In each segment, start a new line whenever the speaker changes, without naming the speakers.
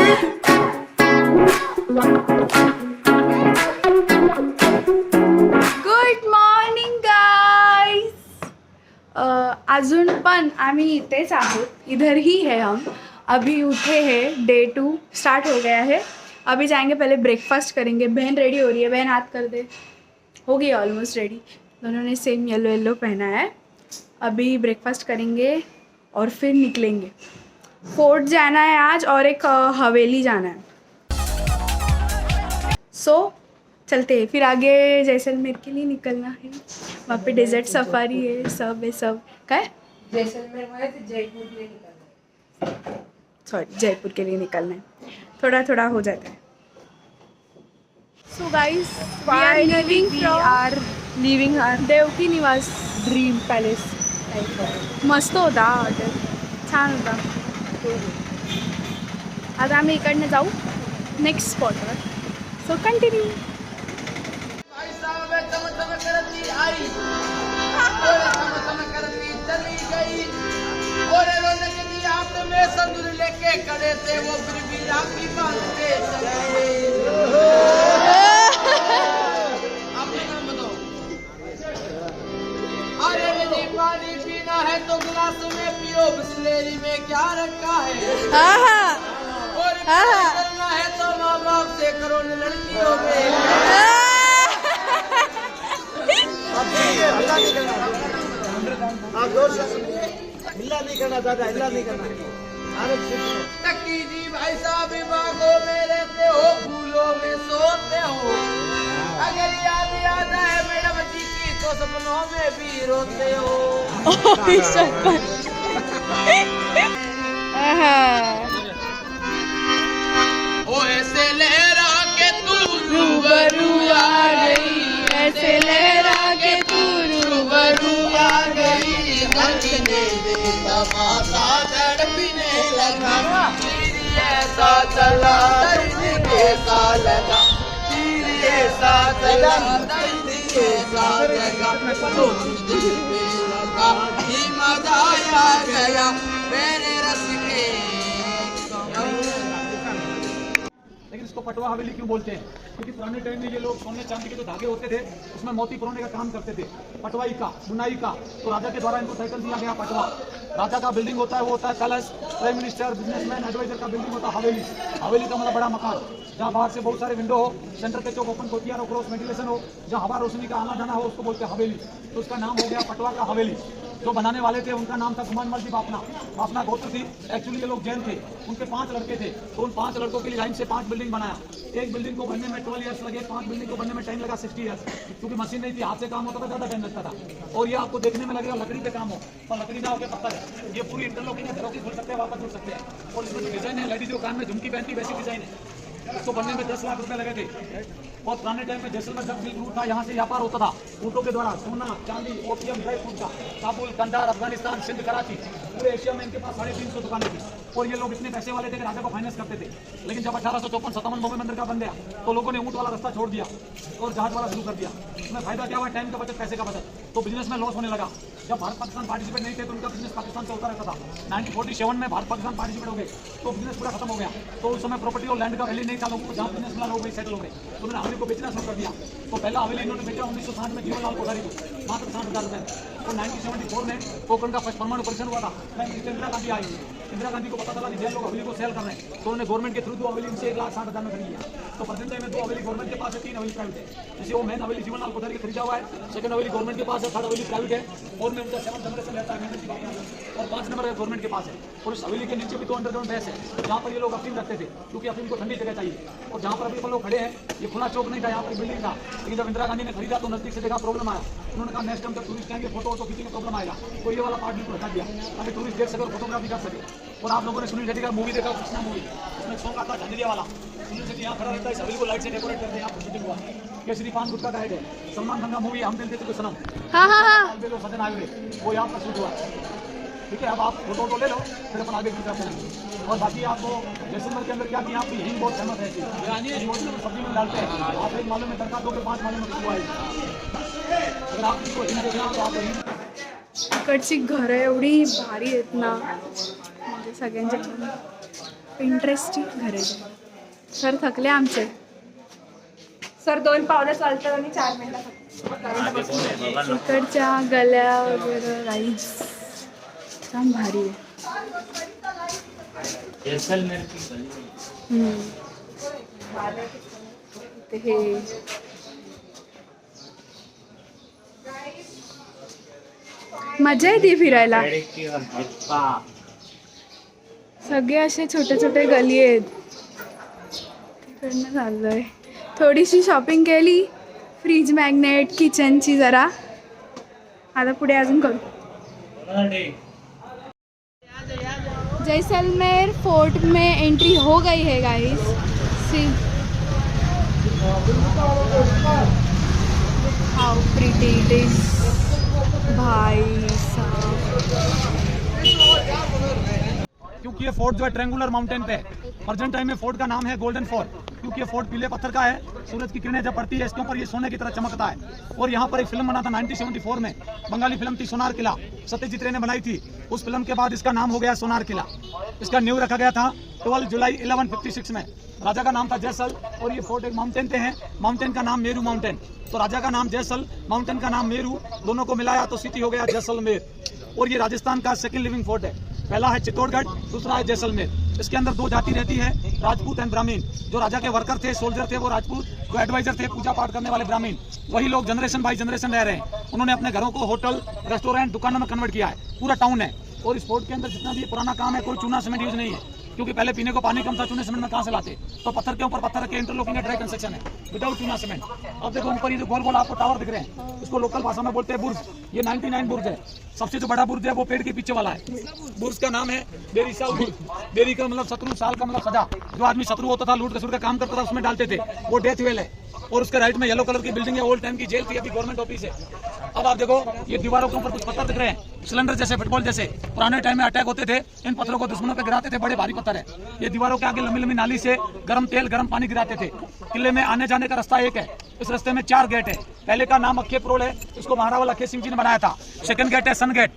Good morning guys. अजून पण आम्ही इथेच आहोत, इधर ही है हम। अभी उठे हैं, डे 2 स्टार्ट हो गया है। अभी जाएंगे, पहले ब्रेकफास्ट करेंगे। बहन रेडी हो रही है, बहन हाथ कर दे। हो गई ऑलमोस्ट रेडी। दोनों ने सेम येलो येलो पहना है। अभी ब्रेकफास्ट करेंगे और फिर निकलेंगे। फोर्ट जाना है आज और एक हवेली जाना है। सो चलते हैं, फिर आगे जैसलमेर के लिए निकलना है। वहाँ पे डेजर्ट सफारी है, सब है सब। क्या है?
जैसलमेर में तो जयपुर के लिए निकलना है।
सॉरी, जयपुर के लिए निकलना है। थोड़ा थोड़ा हो जाता है। So guys, we are
living our
Devki Niwas
dream palace.
मस्त होता हॉटेल, छान होता। आता आम्ही इकडनं जाऊ नेक्स्ट स्पॉटवर। So continue.
लेके खड़े थे वो फिर भी राखी बांधते चले। आपका नाम बताओ। अरे यदि पानी पीना है तो गिलास में पियो, बिस्लेरी में क्या रखा है। और करना है तो माँ बाप से करो न लड़कियों में।
हिला नहीं करना दादा, हिला नहीं करना।
टक्की जी भाई साहब बागों में रहते हो, फूलों में सोते हो। अगर याद आता है मैडम जी की तो सपनों में भी रोते हो। ओ ऐसे लहरा के तू रूबरू आ गई, ऐसे लहरा के तू रूबरू आ गई। हंसने दे तमाशा तड़पने लगा, तीर ऐसा चला दर्द ऐसा लगा, तीर ऐसा चला दर्द ऐसा लगा। तो दिल पे लगा ही मजा आ गया मेरे रस के।
लेकिन इसको पटवा हवेली क्यों बोलते हैं? क्योंकि पुराने टाइम में ये लोग सोने चांदी के जो धागे होते थे उसमें मोती पिरोने का काम करते थे, पटवाई का, बुनाई का। तो राजा के द्वारा इनको टाइटल दिया गया पटवा। राजा का बिल्डिंग होता है वो होता है palace, prime minister, businessman, adviser का बिल्डिंग होता है हवेली। हवेली का मतलब बड़ा मकान, जहाँ बाहर से बहुत सारे विंडो हो, सेंटर के चौक ओपन कोतियार हो, क्रॉस वेंटिलेशन हो, जहाँ हवा रोशनी का आना जाना हो, उसको बोलते हैं हवेली। तो उसका नाम हो गया पटवा का हवेली। जो बनाने वाले थे उनका नाम था गुमानमल जी बापना। बापना गोत्र थी। एक्चुअली ये लोग जैन थे। उनके 5 लड़के थे, तो उन 5 लड़कों के लिए लाइन से 5 बिल्डिंग बनाया। एक बिल्डिंग को बनने में 12 ईयर्स लगे, 5 बिल्डिंग को बनने में टाइम लगा 60 ईयर्स। क्योंकि मशीन नहीं थी, हाथ से काम होता था, ज्यादा टाइम लगता था। और ये आपको देखने में लगेगा लकड़ी पे काम हो, पर लकड़ी ना होकर पत्थर है। ये पूरी इंटरलॉकिंग है, घरों की खुल सकते हैं, वापस जुड़ सकते हैं। और इसमें जो डिजाइन है, लेडीज जो कान में झुमकी पहनती वैसी डिजाइन है। इसको बनने में 10 लाख रुपए लगे थे। और पुराने टाइम में जैसलमेर जब सिल्क रूट था, यहाँ से व्यापार होता था ऊँटों के द्वारा, सोना चांदी ओपियम ड्राई फ्रूट का। काबुल, कंधार, अफगानिस्तान, सिंध, कराची, पूरे एशिया में इनके पास 350 दुकानें थी। और ये लोग इतने पैसे वाले थे कि राजा को फाइनेंस करते थे। लेकिन जब 1854-57 बॉम्बे बंदर का बन गया तो लोगों ने ऊँट वाला रास्ता छोड़ दिया और जहाज वाला शुरू कर दिया। इसमें फायदा क्या हुआ? टाइम का बचत, पैसे का बचत। तो बिजनेस में लॉस होने लगा। जब भारत पाकिस्तान पार्टिसिपेट नहीं थे तो उनका बिजनेस पाकिस्तान से होता रहता था। 1947 में भारत पाकिस्तान पार्टिसिपेट हो गए तो बिजनेस पूरा खत्म हो गया। तो उस समय प्रॉपर्टी और लैंड का वैल्यू नहीं था, लोगों को जहाँ बिजनेस मिला लोग वही सेटल हो गए। तो उन्होंने हवेली को बेचना शुरू कर दिया। तो पहला हवेली इन्होंने बेचा 1960 में जीवनलाल कोठारी को, मात्र 60,000 रुपए। और 1974 में पोखरण का फर्स्ट परमाणु परीक्षण हुआ था। इंदिरा गांधी आई। इंदिरा गांधी को पता चला कि जैन लोग हवेली को सेल कर रहे हैं, तो उन्होंने गवर्नमेंट के थ्रू 2 हवेली इनसे 1,60,000 में खरीदी है। तो प्रेजेंट टाइम में 2 हवेली गवर्नमेंट के पास है, 3 हवेली प्राइवेट है। जैसे वो मेन हवेली जीवनलाल कोठारी की खरीदा हुआ है, सेकंड हवेली गवर्नमेंट के पास है, 3rd हवेली प्राइवेट है। और में उनका 7th जनरेशन रहता है, और 5 नंबर गवर्नमेंट के पास है। और इस हवेली के नीचे भी 2 अंडरग्राउंड बेस है, जहाँ पर ये लोग अफीम रखते थे, क्योंकि अफीम को ठंडी जगह चाहिए। और जहाँ पर अभी अपन लोग खड़े हैं, ये खुला चौक नहीं था, यहाँ पर बिल्डिंग था। लेकिन जब इंदिरा गांधी ने खरीदा तो नजदीक से देखा प्रॉब्लम आया। उन्होंने कहा नेक्स्ट टाइम जब टूरिस्ट आएंगे फोटो खींचने प्रॉब्लम आएगा, तो ये वाला पार्ट बिल्कुल हटा दिया ताकि टूरिस्ट देख सके और फोटोग्राफी कर सके। और आप लोगों ने सुनील शेट्टी का मूवी देखा, कृष्णा मूवी, उसमें सॉन्ग आता झंझरिया वाला। सुनील शेट्टी यहाँ खड़ा रहता है, इस हवेली को लाइट से डेकोरेट करते हैं, यहाँ पर शूटिंग हुआ। केसरी पान गुटका का है। सलमान खान का मूवी हम दिल देते तो सनम, सजन आगे, वो यहाँ पर शूट हुआ। ठीक है, अब आप फोटो ले लो, फिर अपन आगे की तरफ चलेंगे। और बाकी आपको जैसलमेर के अंदर क्या कि आपकी हिंग बहुत फेमस है, सब्जी में डालते हैं। आप 1 माले में तड़का दोगे, 5 माले में खुशबू आएगी। अगर आप इसको हिंग देखना तो आप हिंग।
इकडची घरं एवढी भारी आहेत ना, म्हणजे सगळ्यांच्या इंटरेस्टिंग घर आहे. सर थकले आमचे.
सर 2 पावलं चालतात आणि 4 मिनिटं.
इकडच्या गल्या वगैरे राईस छान भारी आहे. ते हे मजा येते फिरायला. सगळे असे छोटे छोटे गली आहेत. तिकडनं चाललोय. थोडीशी शॉपिंग केली. फ्रीज मॅग्नेट किचनची जरा. आता पुढे अजून करू. जैसलमेर फोर्ट में एंट्री हो गई है guys. See how pretty it is. भाई साहब.
क्योंकि ये फोर्ट जो है ट्रेंगुलर माउंटेन पे है. प्रेजेंट टाइम में फोर्ट का नाम है गोल्डन फोर्ट, क्योंकि ये फोर्ट पीले पत्थर का है. सूरज की किरणें जब पड़ती है इसके ऊपर ये सोने की तरह चमकता है. और यहाँ पर एक फिल्म बना था 1974 में. बंगाली फिल्म थी सोनार किला. सत्यजीत रे ने बनाई थी. उस फिल्म के बाद इसका नाम हो गया सोनार किला. इसका नींव रखा गया था 12 जुलाई 1156 में. राजा का नाम था जयसल. और ये फोर्ट एक माउंटेन पे है. माउंटेन का नाम मेरू माउंटेन. तो राजा का नाम जयसल, माउंटेन का नाम मेरू, दोनों को मिलाया तो सिटी हो गया जैसलमेर. और ये राजस्थान का सेकंड लिविंग फोर्ट है. पहला है चित्तौड़गढ़, दूसरा है जैसलमेर. इसके अंदर 2 जाति रहती है, राजपूत एंड ब्राह्मीण. जो राजा के वर्कर थे, सोल्जर थे, वो राजपूत. जो एडवाइजर थे, पूजा पाठ करने वाले ब्राह्मीण, वही लोग जनरेशन बाई जनरेशन रह रहे हैं. उन्होंने अपने घरों को होटल, रेस्टोरेंट, दुकानों में कन्वर्ट किया है. पूरा टाउन है. और इस फोर्ट के अंदर जितना भी पुराना काम है, कोई चूना सीमेंट यूज नहीं है, क्योंकि पहले पीने को पानी कम था. चूने सीमेंट में कहाँ से लाते? तो पत्थर के ऊपर पत्थर के इंटरलॉकिंग ड्राई कंस्ट्रक्शन है विदाउट चूना सीमेंट. अब देखो ऊपर ये जो गोल गोल आपको टावर दिख रहे हैं, इसको लोकल भाषा में बोलते हैं बुर्ज. ये 99 बुर्ज है. सबसे जो बड़ा बुर्ज है वो पेड़ के पीछे वाला है. बुर्ज का नाम है बेरी साल बुर्ज. बेरी का मतलब शत्रु, साल का मतलब सजा. जो आदमी शत्रु होता था, लूट खसुट का काम करता था, उसमें डालते थे. वो डेथ वेल है. और उसके राइट में येलो कलर की बिल्डिंग है. ओल्ड टाइम की जेल थी, अभी गवर्नमेंट ऑफिस है. अब आप देखो ये दीवारों के ऊपर कुछ पत्थर दिख रहे हैं, सिलेंडर जैसे, फुटबॉल जैसे. पुराने टाइम में अटैक होते थे, इन पत्थरों को दुश्मनों पे गिराते थे. बड़े भारी पत्थर है. ये दीवारों के आगे लंबी लंबी नाली से गर्म तेल, गर्म पानी गिराते थे. किले में आने जाने का रास्ता एक है. इस रास्ते में 4 गेट है. पहले का नाम अक्खे प्रोल है, इसको महारावल अक्खे सिंह जी ने बनाया था. सेकंड गेट है सन गेट.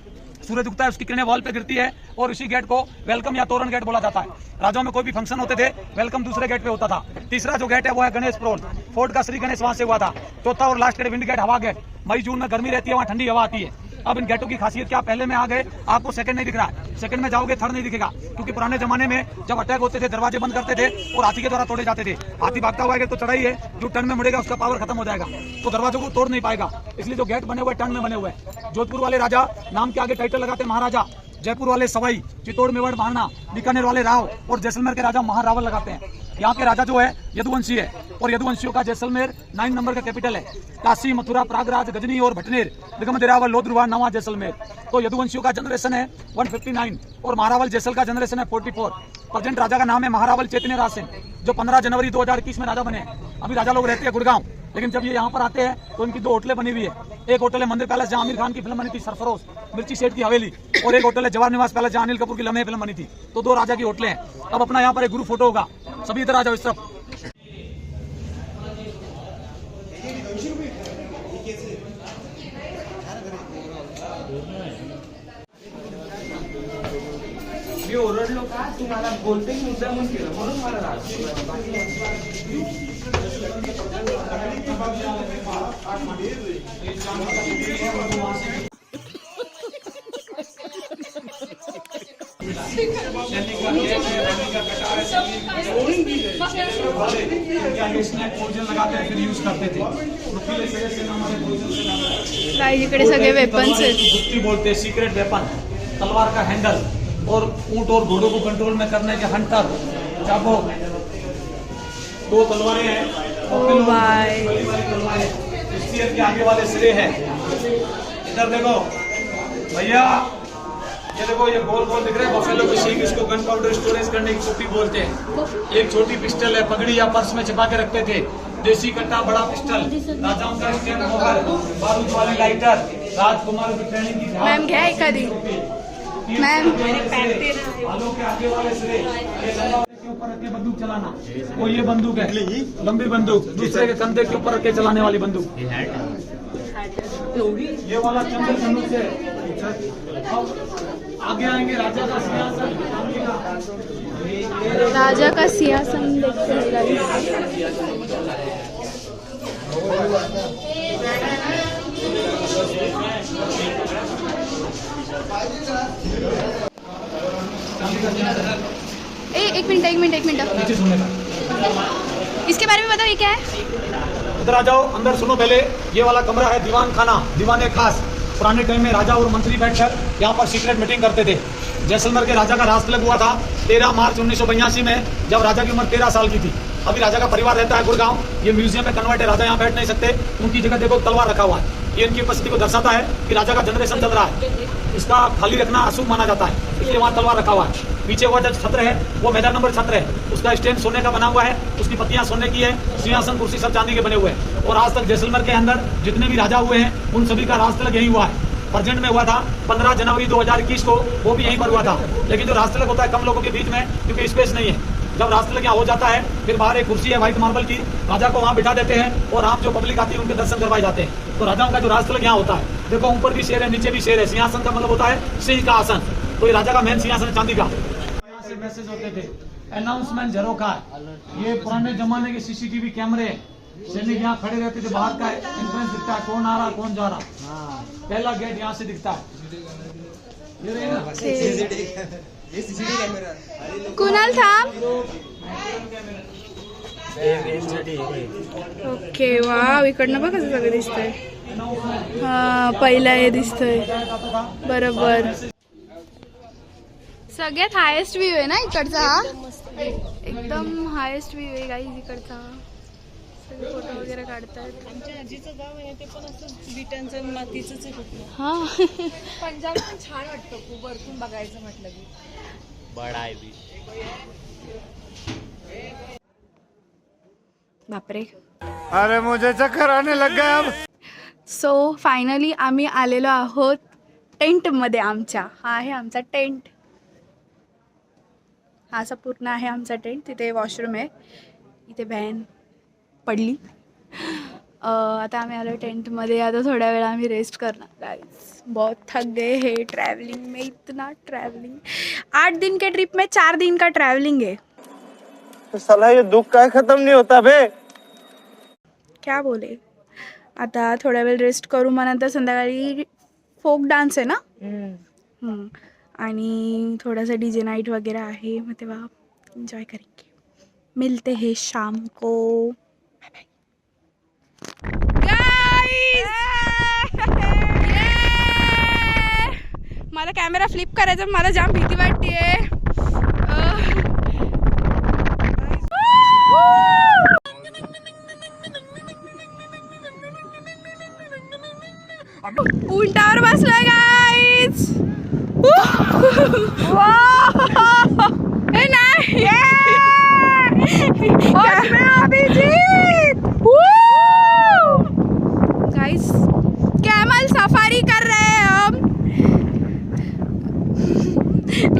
सूरज उगता है, उसकी किरणें वॉल पे गिरती है. और इसी गेट को वेलकम या तोरण गेट बोला जाता है. राजाओं में कोई भी फंक्शन होते थे, वेलकम दूसरे गेट पे होता था. तीसरा जो गेट है वो है गणेश प्रोल. फोर्ट का श्री गणेश वहां से हुआ था. चौथा और लास्ट गेट विंड गेट, हवा गेट. मई जून में गर्मी रहती है, वहाँ ठंडी हवा आती है. अब इन गेटों की खासियत क्या? पहले में आ गए, आपको सेकंड नहीं दिख रहा है. सेकंड में जाओगे, थर्ड नहीं दिखेगा, क्योंकि पुराने जमाने में जब अटैक होते थे, दरवाजे बंद करते थे और हाथी के द्वारा तोड़े जाते थे. हाथी भागता हुआ है तो चढ़ाई है, जो टर्न में मुड़ेगा उसका पावर खत्म हो जाएगा, तो दरवाजों को तोड़ नहीं पाएगा. इसलिए जो गेट बने हुए टर्न में बने हुए हैं. जोधपुर वाले राजा नाम के आगे टाइटल लगाते महाराजा. जयपुर वाले सवाई, चित्तौड़ मेवाड़ महाराणा, बीकानेर वाले राव और जैसलमेर के राजा महारावल लगाते हैं. यहाँ के राजा जो है यदुवंशी है. और यदुवंशियों का जैसलमेर 9 नंबर का कैपिटल है. काशी, मथुरा, प्रयागराज, गजनी और भटनेर, दिगमदेरावल, लोधरुवा, नवा जैसलमेर. तो यदुवंशियों का जनरेशन है 159 और महारावल जैसल का जनरेशन है 44. प्रेजेंट राजा का नाम है महारावल चैतन्य राज सिंह, जो 15 जनवरी 2021 में राजा बने. अभी राजा लोग रहते हैं गुड़गांव, लेकिन जब ये यहाँ पर आते हैं तो इनकी 2 होटलें बनी हुई है. एक होटल है मंदिर पैलेस, जहाँ आमिर खान की फिल्म बनी थी सरफरोश, मिर्ची सेठ की हवेली. और एक होटल है जवाहर निवास पैलेस, जहाँ अनिल कपूर की लम्हे फिल्म बनी थी. तो 2 राजा की होटलें हैं. अब अपना यहाँ पर एक गुरु फोटो होगा. सभी इधर आ जाओ इस तरफ.
मी ओरडलो का तुम्हाला बोलते की मुद्दा म्हणून केलं म्हणून मला राग.
लगाते हैं, फिर यूज करते थे.
इकडे सगळे वेपन्स आहेत.
गुप्ती बोलते, सीक्रेट वेपन, तलवार का हैंडल. और ऊंट और घोड़ों को कंट्रोल में करने के हंटर, चाबुक, 2 तलवारें हैं.
ओ भाई,
स्टीयर के आगे वाले सिरे हैं. इधर देखो भैया, ये देखो ये गोल गोल दिख रहे हैं बफेलो की सींग. इसको गन पाउडर स्टोरेज करने की कुप्पी बोलते हैं. एक छोटी पिस्टल है, पगड़ी या पर्स में छिपा के रखते थे. देसी कट्टा, बड़ा पिस्टल, राजाओं का स्टैंड मोबाइल, बारूद वाली लाइटर, राजकुमार की ट्रेनिंग की.
मॅम घ्या एखादी. मैम
आलू के आगे वाले सिरे के ऊपर रख के बंदूक चलाना. वो ये बंदूक है, लंबी बंदूक. दूसरे के कंधे के ऊपर रख के चलाने वाली बंदूक. ये वाला चंद्र धनुष है. आगे आएंगे राजा का सिंहासन चांदी का।
राजा का सिंहासन देखते हैं guys। एक मिनट
नीचे सुनने का।
इसके बारे में बताओ, ये क्या है?
इधर आ जाओ, अंदर सुनो पहले। ये वाला कमरा है दीवान खाना, दीवाने खास। पुराने टाइम में राजा और मंत्री बैठकर यहाँ पर सीक्रेट मीटिंग करते थे। जैसलमेर के राजा का राजतिलक हुआ था 13 मार्च 1982 में, जब राजा की उम्र 13 साल की थी। अभी राजा का परिवार रहता है गुड़गांव। ये म्यूजियम में कन्वर्ट है, राजा यहाँ बैठ नहीं सकते। उनकी जगह देखो तलवार रखा हुआ है। ये इनकी उपस्थिति को दर्शाता है कि राजा का जनरेशन चल रहा है। इसका खाली रखना अशुभ माना जाता है, इसलिए वहाँ तलवार रखा हुआ है। पीछे हुआ जो छत्र है वो मैदान नंबर छत्र है, उसका स्टैंड सोने का बना हुआ है, उसकी पत्तियां सोने की है, सिंहासन कुर्सी सब चांदी के बने हुए हैं। और आज तक जैसलमेर के अंदर जितने भी राजा हुए हैं उन सभी का राजतिलक यही हुआ है। प्रेजेंट में हुआ था 15 जनवरी 2021 को, वो भी यहीं पर हुआ था। लेकिन जो राजतिलक होता है कम लोगों के बीच में, क्योंकि स्पेस नहीं है। जब राजतिलक यहाँ हो जाता है फिर बाहर एक कुर्सी है व्हाइट मार्बल की, राजा को वहाँ बिठा देते हैं और आप जो पब्लिक आती है उनके दर्शन करवाए जाते हैं। तो राजाओं का जो राजतिलक यहाँ होता है, देखो ऊपर भी शेर है नीचे भी शेर है। सिंहासन का मतलब होता है सिंह का आसन, तो ये राजा का मेन सिंहासन है चांदी का। यहाँ से मैसेज होते थे, अनाउंसमेंट झरोखा। ये पुराने जमाने के CCTV कैमरे हैं। सैनिक यहाँ खड़े रहते थे, बाहर का एंट्रेंस दिखता है, कौन आ रहा कौन जा रहा। पहला गेट यहाँ से दिखता है। ये रहे ना?
कुणाल थांब। ओके, वाव, इकडनं बघ कसं सगळं दिसतंय। हा, पहिला हे दिसतंय बरोबर। सगळ्यात हायेस्ट व्ह्यू आहे ना इकडचा हा, एकदम हायेस्ट व्ह्यू आहे गाईज इकडचा। सगळे फोटो वगैरे काढतात।
आमच्या आजीचं गाव आहे ते पण असं विटांचं मातीचंच आहे कुठलं.
हा
पंजाब पण छान वाटतं खूप वरतून बघायचं म्हटलं की.
बड़ा है भी।
बापरे।
अरे मुझे चक्कर आने लग गया अब।
सो फायनली आम्ही आलेलो आहोत टेंटमध्ये आमच्या। हा आहे आमचा टेंट, हा असा पूर्ण आहे आमचा टेंट। तिथे वॉशरूम आहे, इथे व्हॅन पडली। आता आम्ही आलो टेंटमध्ये। आता थोड्या वेळा आम्ही रेस्ट करणार गाइस। बहुत थक गए हैं ट्रैवलिंग में, इतना ट्रैवलिंग। 8 दिन के ट्रिप में 4 दिन का ट्रैवलिंग है।
साला ये दुख का खत्म नहीं होता बे।
क्या बोले, आता थोड्या वेळ रेस्ट करू, मग नंतर संध्याकाळी फोक डान्स आहे ना। आणि थोडासा DJ नाइट वगैरह आहे, मग तेव्हा एंजॉय करेंगे। मिलते हैं शाम को, बाय बाय गाइस। मला कॅमेरा फ्लिप करायचा, मला जाम भीती वाटतेय। उंटावर बसलोय गाइस। नाही गाइस, कैमल सफारी कर रहे हैं हम।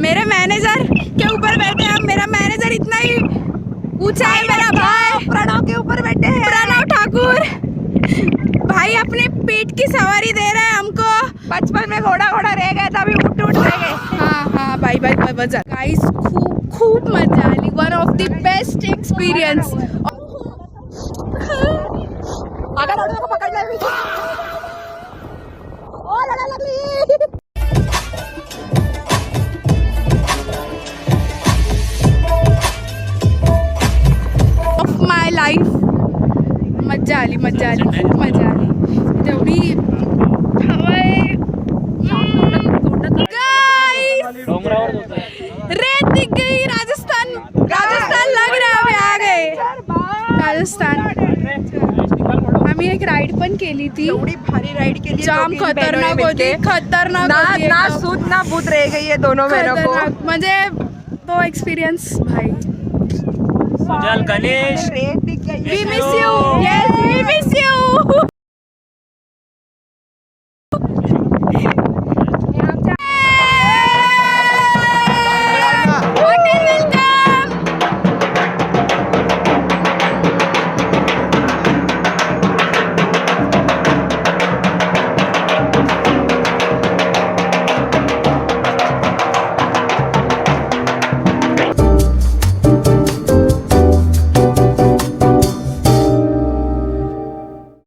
मेरे मैनेजर के ऊपर बैठे हैं हम। मेरा मैनेजर इतना ही ऊंचा है, मेरा भाई प्रणव के ऊपर बैठे हैं। प्रणव ठाकुर भाई अपने पीठ की सवारी दे रहे हैं हमको। बचपन में घोड़ा रह गया था, अभी उठ रह गए। हाँ बाई गाइस, खूप मजा आली। One of the best experience. Of my life. मजा आली, खूप मजा आली। तेवढी रेत दिख गई। राजस्थान लग रहा है, अभी आ गए राजस्थान। आम्ही एक राईड पण केली थी,
एवढी भारी राइड केली,
जाम खतरनाक होती। खतरनाक होती,
ना सूद ना बूत रह गई है दोनों बहनों को।
खतरनाक म्हणजे वो एक्सपीरियंस भाई।
गणेश
रेत दिख गई है।
We miss you. Yes, we miss you.